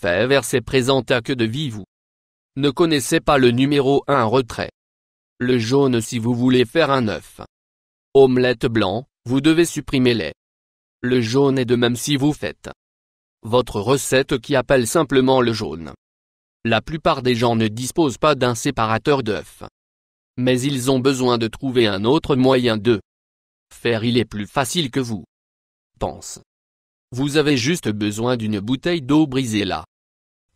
fait verser présenta que de vous. Ne connaissez pas le numéro 1 retrait. Le jaune si vous voulez faire un œuf. Omelette blanc, vous devez supprimer les. Le jaune est de même si vous faites votre recette qui appelle simplement le jaune. La plupart des gens ne disposent pas d'un séparateur d'œufs. Mais ils ont besoin de trouver un autre moyen de faire. Il est plus facile que vous pense. Vous avez juste besoin d'une bouteille d'eau brisée là.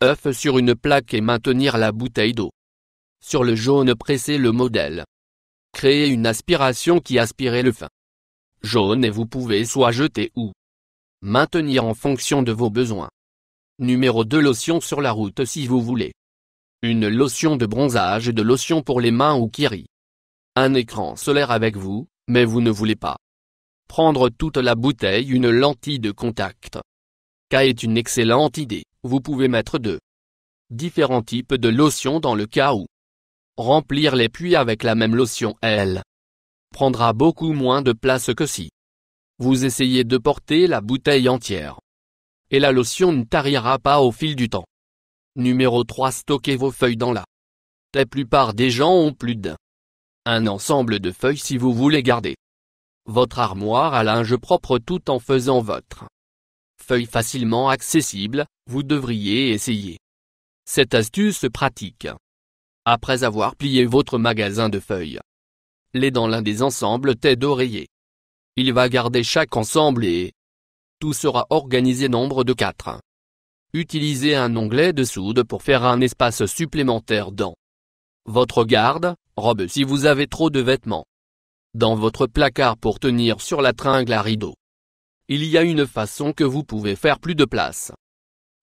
œuf sur une plaque et maintenir la bouteille d'eau. Sur le jaune pressez le modèle. Créez une aspiration qui aspire le fin jaune et vous pouvez soit jeter ou maintenir en fonction de vos besoins. Numéro 2 lotion sur la route si vous voulez. Une lotion de bronzage et de lotion pour les mains ou kiri. Un écran solaire avec vous, mais vous ne voulez pas prendre toute la bouteille. Une lentille de contact K est une excellente idée. Vous pouvez mettre deux différents types de lotion dans le cas où remplir les puits avec la même lotion elle prendra beaucoup moins de place que si vous essayez de porter la bouteille entière. Et la lotion ne tarira pas au fil du temps. Numéro 3 stockez vos feuilles dans la plupart des gens ont plus d'un ensemble de feuilles si vous voulez garder votre armoire à linge propre tout en faisant votre feuille facilement accessible, vous devriez essayer cette astuce pratique. Après avoir plié votre magasin de feuilles, les dans l'un des ensembles tête d'oreiller. Il va garder chaque ensemble et tout sera organisé nombre de 4. Utilisez un onglet de soude pour faire un espace supplémentaire dans votre garde-robe si vous avez trop de vêtements. Dans votre placard pour tenir sur la tringle à rideau. Il y a une façon que vous pouvez faire plus de place.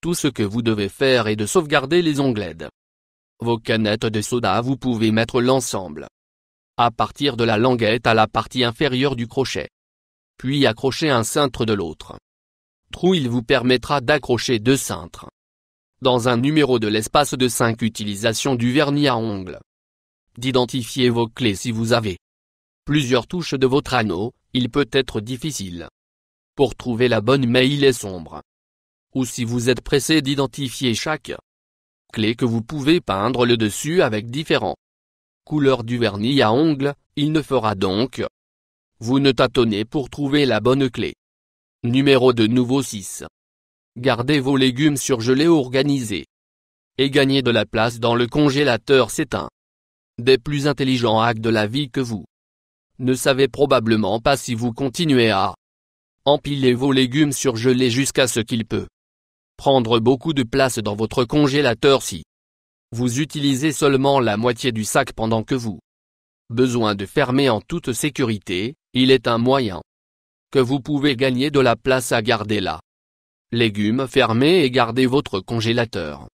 Tout ce que vous devez faire est de sauvegarder les onglets. Vos canettes de soda vous pouvez mettre l'ensemble à partir de la languette à la partie inférieure du crochet. Puis accrocher un cintre de l'autre trou. Il vous permettra d'accrocher deux cintres dans un numéro de l'espace de 5. Utilisation du vernis à ongles. D'identifier vos clés si vous avez plusieurs touches de votre anneau, il peut être difficile pour trouver la bonne mais il est sombre. Ou si vous êtes pressé d'identifier chaque clé que vous pouvez peindre le dessus avec différentes couleurs du vernis à ongles, il ne fera donc vous ne tâtonnez pour trouver la bonne clé. Numéro de nouveau 6. Gardez vos légumes surgelés organisés. Et gagnez de la place dans le congélateur. C'est un des plus intelligents hacks de la vie que vous ne savez probablement pas si vous continuez à empiler vos légumes surgelés jusqu'à ce qu'il peut prendre beaucoup de place dans votre congélateur si vous utilisez seulement la moitié du sac pendant que vous besoin de fermer en toute sécurité. Il est un moyen que vous pouvez gagner de la place à garder là. Légumes fermés et garder votre congélateur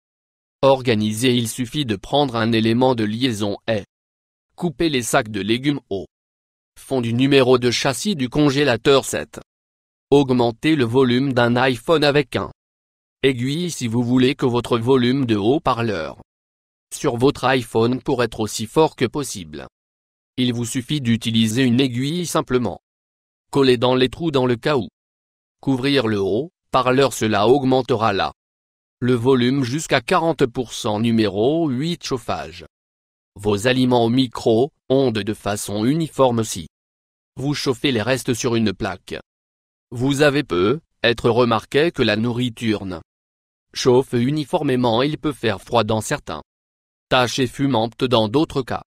organisé. Il suffit de prendre un élément de liaison et couper les sacs de légumes au fond du numéro de châssis du congélateur 7. Augmentez le volume d'un iPhone avec un aiguille si vous voulez que votre volume de haut-parleur sur votre iPhone pour être aussi fort que possible. Il vous suffit d'utiliser une aiguille simplement collée dans les trous dans le cas où couvrir le haut-parleur. Cela augmentera le volume jusqu'à 40%. Numéro 8 chauffage. Vos aliments au micro-ondes de façon uniforme si vous chauffez les restes sur une plaque. Vous avez peut-être remarqué que la nourriture ne chauffe uniformément. Il peut faire froid dans certains tâches et fumante dans d'autres cas.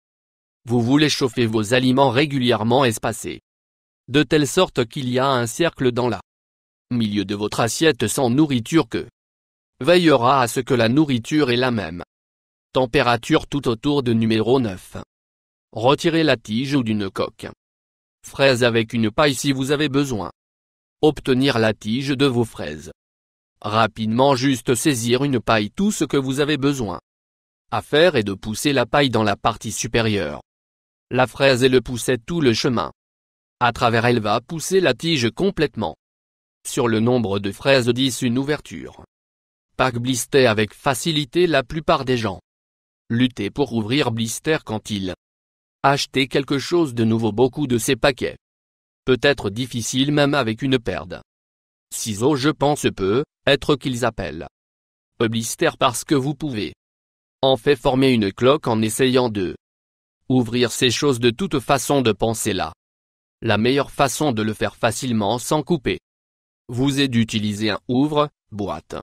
Vous voulez chauffer vos aliments régulièrement espacés de telle sorte qu'il y a un cercle dans la milieu de votre assiette sans nourriture que veillera à ce que la nourriture ait la même température tout autour de numéro 9. Retirez la tige ou d'une coque fraise avec une paille si vous avez besoin. Obtenir la tige de vos fraises. Rapidement juste saisir une paille. Tout ce que vous avez besoin à faire est de pousser la paille dans la partie supérieure. La fraise et le pousser tout le chemin. À travers elle va pousser la tige complètement. Sur le nombre de fraises 10 une ouverture. Pack blister avec facilité. La plupart des gens lutter pour ouvrir blister quand ils achètent quelque chose de nouveau. Beaucoup de ces paquets peut être difficile même avec une paire de ciseaux. Je pense peut être qu'ils appellent Blister parce que vous pouvez en fait former une cloque en essayant de ouvrir ces choses de toute façon de penser là. La meilleure façon de le faire facilement sans couper vous est d'utiliser un ouvre-boîte.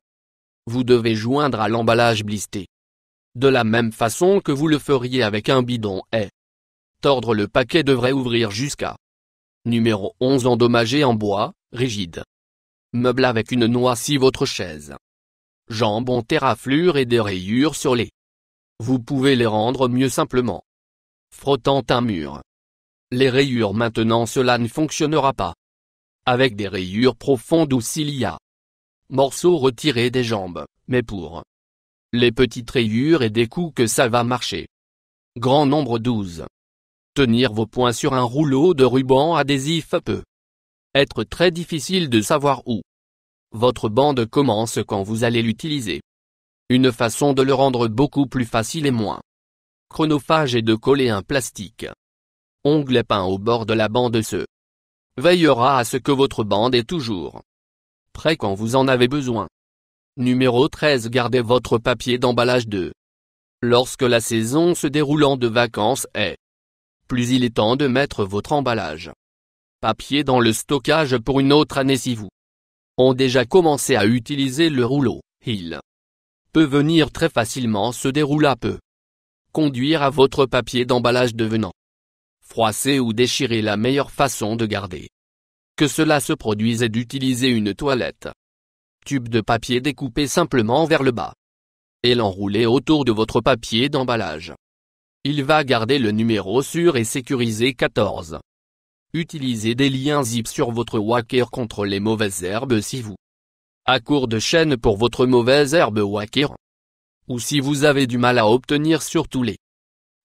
Vous devez joindre à l'emballage blister. De la même façon que vous le feriez avec un bidon et tordre le paquet devrait ouvrir jusqu'à numéro 11 endommagé en bois, rigide. Meuble avec une noix si votre chaise jambes ont des raflures et des rayures sur les. Vous pouvez les rendre mieux simplement frottant un mur. Les rayures maintenant cela ne fonctionnera pas. Avec des rayures profondes ou s'il y a morceaux retirés des jambes, mais pour les petites rayures et des coups que ça va marcher. Grand nombre 12. Tenir vos poings sur un rouleau de ruban adhésif peut être très difficile de savoir où votre bande commence quand vous allez l'utiliser. Une façon de le rendre beaucoup plus facile et moins chronophage est de coller un plastique onglet peint au bord de la bande. Ce veillera à ce que votre bande est toujours prêt quand vous en avez besoin. Numéro 13. Gardez votre papier d'emballage de. Lorsque la saison se déroulant de vacances est plus, il est temps de mettre votre emballage papier dans le stockage pour une autre année si vous ont déjà commencé à utiliser le rouleau. Il peut venir très facilement se dérouler peut conduire à votre papier d'emballage devenant froissé ou déchiré. La meilleure façon de garder que cela se produise est d'utiliser une toilette tube de papier découpé simplement vers le bas et l'enrouler autour de votre papier d'emballage. Il va garder le numéro sûr et sécurisé 14. Utilisez des liens zip sur votre walker contre les mauvaises herbes si vous à court de chaîne pour votre mauvaise herbe walker. Ou si vous avez du mal à obtenir surtout les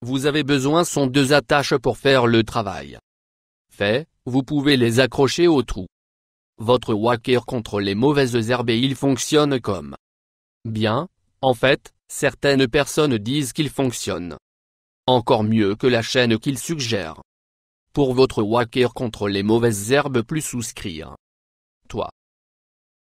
vous avez besoin sont 2 attaches pour faire le travail fait, vous pouvez les accrocher au trou. Votre walker contre les mauvaises herbes et il fonctionne comme bien. En fait, certaines personnes disent qu'il fonctionne encore mieux que la chaîne qu'ils suggèrent. Pour votre walker contre les mauvaises herbes plus souscrire. Toi.